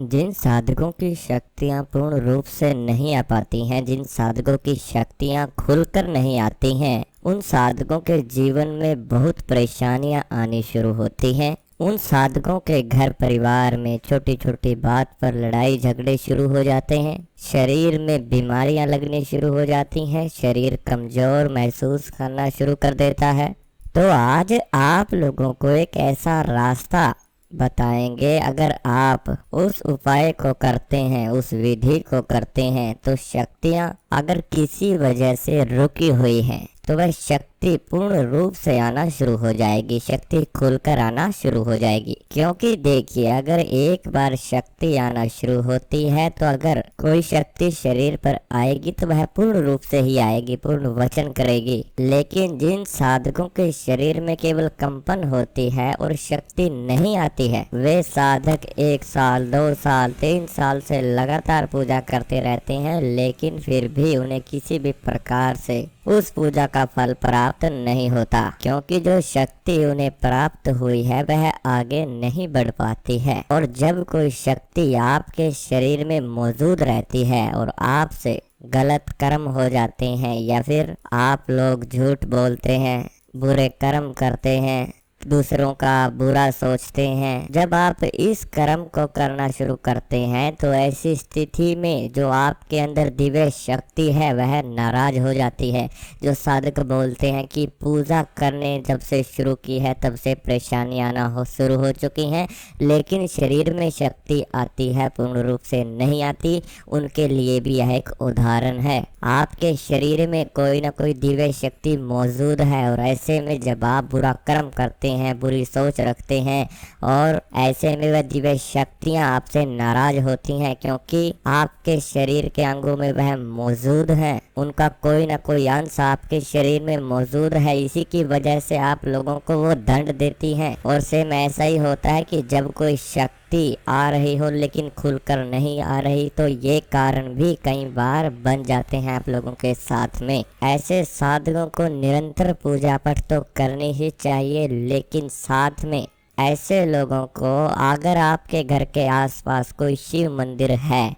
जिन साधकों की शक्तियाँ पूर्ण रूप से नहीं आ पाती हैं, जिन साधकों की शक्तियाँ खुलकर नहीं आती हैं, उन साधकों के जीवन में बहुत परेशानियाँ आनी शुरू होती हैं। उन साधकों के घर परिवार में छोटी छोटी बात पर लड़ाई झगड़े शुरू हो जाते हैं। शरीर में बीमारियां लगनी शुरू हो जाती हैं। शरीर कमजोर महसूस करना शुरू कर देता है। तो आज आप लोगों को एक ऐसा रास्ता बताएंगे, अगर आप उस उपाय को करते हैं, उस विधि को करते हैं, तो शक्तियाँ अगर किसी वजह से रुकी हुई हैं तो वह शक्ति पूर्ण रूप से आना शुरू हो जाएगी, शक्ति खुलकर आना शुरू हो जाएगी। क्योंकि देखिए, अगर एक बार शक्ति आना शुरू होती है तो अगर कोई शक्ति शरीर पर आएगी तो वह पूर्ण रूप से ही आएगी, पूर्ण वचन करेगी। लेकिन जिन साधकों के शरीर में केवल कंपन होती है और शक्ति नहीं आती है, वे साधक 1 साल 2 साल 3 साल से लगातार पूजा करते रहते हैं, लेकिन फिर भी उन्हें किसी भी प्रकार से उस पूजा का फल प्राप्त नहीं होता, क्योंकि जो शक्ति उन्हें प्राप्त हुई है वह आगे नहीं बढ़ पाती है। और जब कोई शक्ति आपके शरीर में मौजूद रहती है और आपसे गलत कर्म हो जाते हैं, या फिर आप लोग झूठ बोलते हैं, बुरे कर्म करते हैं, दूसरों का बुरा सोचते हैं, जब आप इस कर्म को करना शुरू करते हैं तो ऐसी स्थिति में जो आपके अंदर दिव्य शक्ति है वह नाराज हो जाती है। जो साधक बोलते हैं कि पूजा करने जब से शुरू की है तब से परेशानी आना शुरू हो चुकी हैं, लेकिन शरीर में शक्ति आती है, पूर्ण रूप से नहीं आती, उनके लिए भी यह एक उदाहरण है। आपके शरीर में कोई ना कोई दिव्य शक्ति मौजूद है, और ऐसे में जब आप बुरा कर्म करते हैं, बुरी सोच रखते हैं, और ऐसे में वह दिव्य शक्तियां आपसे नाराज होती हैं, क्योंकि आपके शरीर के अंगों में वह मौजूद है, उनका कोई ना कोई अंश आपके शरीर में मौजूद है। इसी की वजह से आप लोगों को वो दंड देती हैं। और सेम ऐसा ही होता है कि जब कोई शक्ति आ रही हो लेकिन खुलकर नहीं आ रही, तो ये कारण भी कई बार बन जाते हैं आप लोगों के साथ में। ऐसे साधकों को निरंतर पूजा पाठ तो करनी ही चाहिए, लेकिन साथ में ऐसे लोगों को, अगर आपके घर के आसपास कोई शिव मंदिर है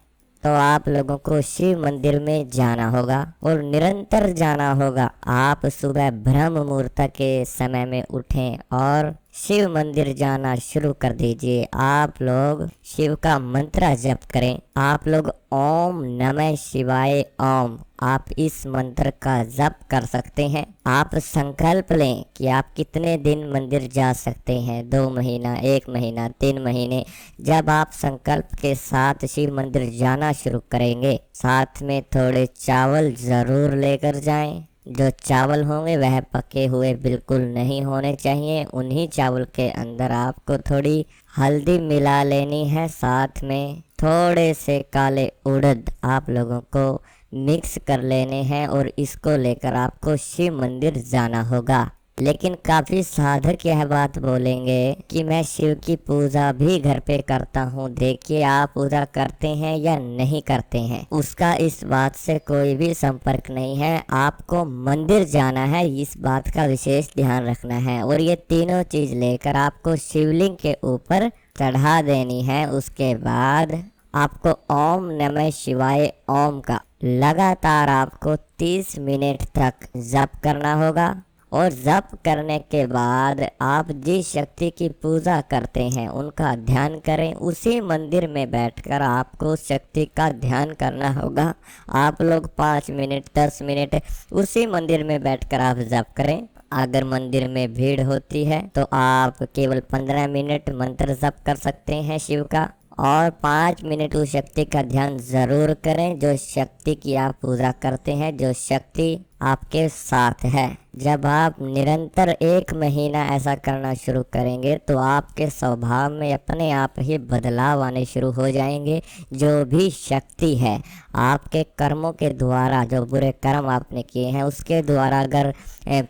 तो आप लोगों को शिव मंदिर में जाना होगा और निरंतर जाना होगा। आप सुबह ब्रह्म मुहूर्त के समय में उठें और शिव मंदिर जाना शुरू कर दीजिए। आप लोग शिव का मंत्र जप करें। आप लोग ओम नमः शिवाय ओम, आप इस मंत्र का जप कर सकते हैं। आप संकल्प लें कि आप कितने दिन मंदिर जा सकते हैं, 2 महीना, 1 महीना, 3 महीने। जब आप संकल्प के साथ शिव मंदिर जाना शुरू करेंगे, साथ में थोड़े चावल जरूर लेकर जाएं। जो चावल होंगे वह पके हुए बिल्कुल नहीं होने चाहिए। उन्हीं चावल के अंदर आपको थोड़ी हल्दी मिला लेनी है, साथ में थोड़े से काले उड़द आप लोगों को मिक्स कर लेने हैं, और इसको लेकर आपको शिव मंदिर जाना होगा। लेकिन काफी साधक यह बात बोलेंगे कि मैं शिव की पूजा भी घर पे करता हूँ। देखिए, आप पूजा करते हैं या नहीं करते हैं, उसका इस बात से कोई भी संपर्क नहीं है। आपको मंदिर जाना है, इस बात का विशेष ध्यान रखना है, और ये तीनों चीज लेकर आपको शिवलिंग के ऊपर चढ़ा देनी है। उसके बाद आपको ओम नमः शिवाय ओम का लगातार आपको 30 मिनट तक जप करना होगा। और जप करने के बाद आप जिस शक्ति की पूजा करते हैं उनका ध्यान करें। उसी मंदिर में बैठकर आपको शक्ति का ध्यान करना होगा। आप लोग 5 मिनट 10 मिनट उसी मंदिर में बैठकर आप जप करें। अगर मंदिर में भीड़ होती है तो आप केवल 15 मिनट मंत्र जप कर सकते हैं शिव का, और 5 मिनट उस शक्ति का ध्यान जरूर करें जो शक्ति की आप पूजा करते हैं, जो शक्ति आपके साथ है। जब आप निरंतर 1 महीना ऐसा करना शुरू करेंगे तो आपके स्वभाव में अपने आप ही बदलाव आने शुरू हो जाएंगे। जो भी शक्ति है आपके कर्मों के द्वारा, जो बुरे कर्म आपने किए हैं उसके द्वारा अगर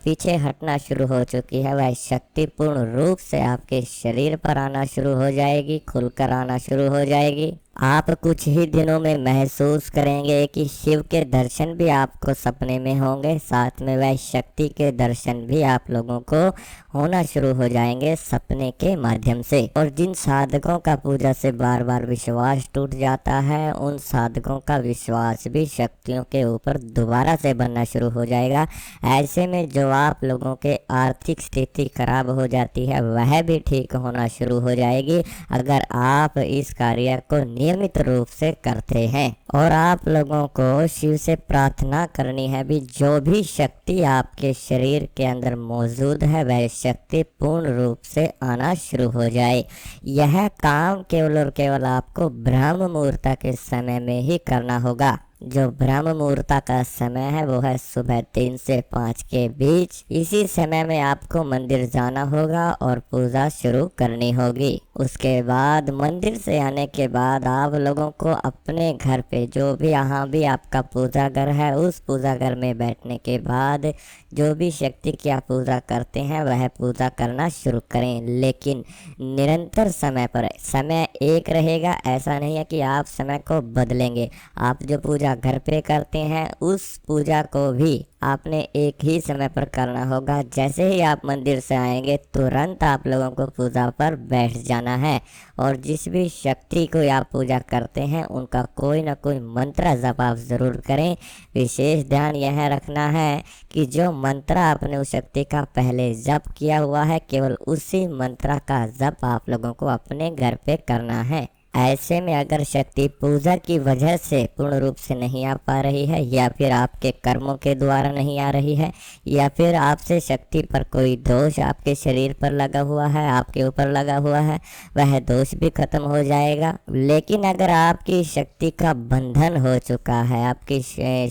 पीछे हटना शुरू हो चुकी है, वह शक्ति पूर्ण रूप से आपके शरीर पर आना शुरू हो जाएगी, खुलकर आना शुरू हो जाएगी। आप कुछ ही दिनों में महसूस करेंगे कि शिव के दर्शन भी आपको सपने में होंगे, साथ में वह शक्ति के दर्शन भी आप लोगों को होना शुरू हो जाएंगे सपने के माध्यम से। और जिन साधकों का पूजा से बार बार विश्वास टूट जाता है, उन साधकों का विश्वास भी शक्तियों के ऊपर दोबारा से बनना शुरू हो जाएगा। ऐसे में जो आप लोगों के आर्थिक स्थिति खराब हो जाती है वह भी ठीक होना शुरू हो जाएगी, अगर आप इस कार्य को नियमित रूप से करते हैं। और आप लोगों को शिव से प्रार्थना करनी है भी, जो भी शक्ति आपके शरीर के अंदर मौजूद है वह शक्ति पूर्ण रूप से आना शुरू हो जाए। यह काम केवल और केवल आपको ब्रह्म मुहूर्त के समय में ही करना होगा। जो ब्रह्म मुहूर्त का समय है वो है सुबह 3 से 5 के बीच। इसी समय में आपको मंदिर जाना होगा और पूजा शुरू करनी होगी। उसके बाद मंदिर से आने के बाद आप लोगों को अपने घर पे, जो भी यहाँ भी आपका पूजा घर है, उस पूजा घर में बैठने के बाद जो भी शक्ति की आप पूजा करते हैं वह पूजा करना शुरू करें, लेकिन निरंतर समय पर। समय एक रहेगा, ऐसा नहीं है कि आप समय को बदलेंगे। आप जो पूजा घर पे करते हैं उस पूजा को भी आपने एक ही समय पर करना होगा। जैसे ही आप मंदिर से आएंगे तुरंत आप लोगों को पूजा पर बैठ जाना है, और जिस भी शक्ति को आप पूजा करते हैं उनका कोई ना कोई मंत्र जप आप ज़रूर करें। विशेष ध्यान यह रखना है कि जो मंत्र आपने उस शक्ति का पहले जप किया हुआ है, केवल उसी मंत्र का जप आप लोगों को अपने घर पे करना है। ऐसे में अगर शक्ति पूजा की वजह से पूर्ण रूप से नहीं आ पा रही है, या फिर आपके कर्मों के द्वारा नहीं आ रही है, या फिर आपसे शक्ति पर कोई दोष आपके शरीर पर लगा हुआ है, आपके ऊपर लगा हुआ है, वह दोष भी खत्म हो जाएगा। लेकिन अगर आपकी शक्ति का बंधन हो चुका है, आपकी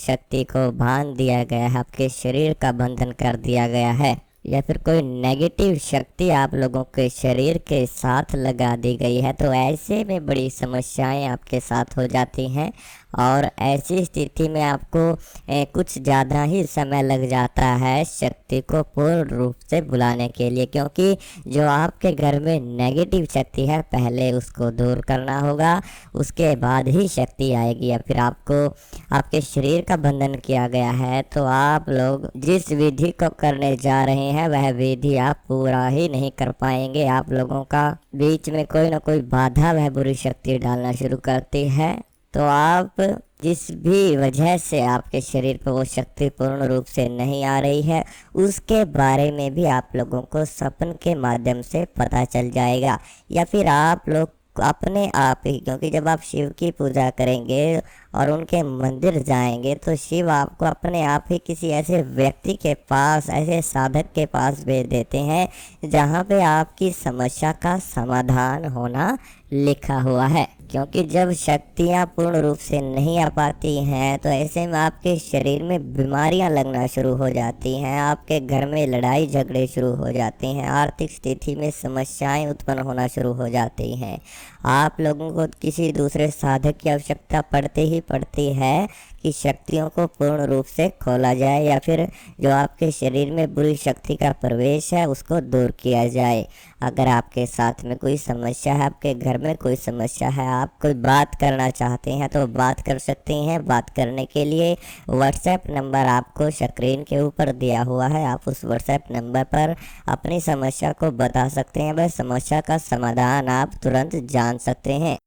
शक्ति को बांध दिया गया है, आपके शरीर का बंधन कर दिया गया है, या फिर कोई नेगेटिव शक्ति आप लोगों के शरीर के साथ लगा दी गई है, तो ऐसे में बड़ी समस्याएं आपके साथ हो जाती हैं। और ऐसी स्थिति में आपको कुछ ज़्यादा ही समय लग जाता है शक्ति को पूर्ण रूप से बुलाने के लिए, क्योंकि जो आपके घर में नेगेटिव शक्ति है पहले उसको दूर करना होगा, उसके बाद ही शक्ति आएगी। या फिर आपको आपके शरीर का बंधन किया गया है, तो आप लोग जिस विधि को करने जा रहे हैं वह विधि आप पूरा ही नहीं कर पाएंगे। आप लोगों का बीच में कोई ना कोई बाधा वह बुरी शक्ति डालना शुरू करती है। तो आप जिस भी वजह से आपके शरीर पर वो शक्ति पूर्ण रूप से नहीं आ रही है, उसके बारे में भी आप लोगों को सपन के माध्यम से पता चल जाएगा। या फिर आप लोग अपने आप ही, क्योंकि जब आप शिव की पूजा करेंगे और उनके मंदिर जाएंगे तो शिव आपको अपने आप ही किसी ऐसे व्यक्ति के पास, ऐसे साधक के पास भेज देते हैं जहाँ पे आपकी समस्या का समाधान होना लिखा हुआ है। क्योंकि जब शक्तियाँ पूर्ण रूप से नहीं आ पाती हैं तो ऐसे में आपके शरीर में बीमारियाँ लगना शुरू हो जाती हैं, आपके घर में लड़ाई झगड़े शुरू हो जाते हैं, आर्थिक स्थिति में समस्याएं उत्पन्न होना शुरू हो जाती हैं। आप लोगों को किसी दूसरे साधक की आवश्यकता पड़ती है कि शक्तियों को पूर्ण रूप से खोला जाए, या फिर जो आपके शरीर में बुरी शक्ति का प्रवेश है उसको दूर किया जाए। अगर आपके साथ में कोई समस्या है, आपके घर में कोई समस्या है, आप कोई बात करना चाहते हैं तो बात कर सकते हैं। बात करने के लिए व्हाट्सएप नंबर आपको स्क्रीन के ऊपर दिया हुआ है, आप उस व्हाट्सएप नंबर पर अपनी समस्या को बता सकते हैं। वह समस्या का समाधान आप तुरंत जान सकते हैं।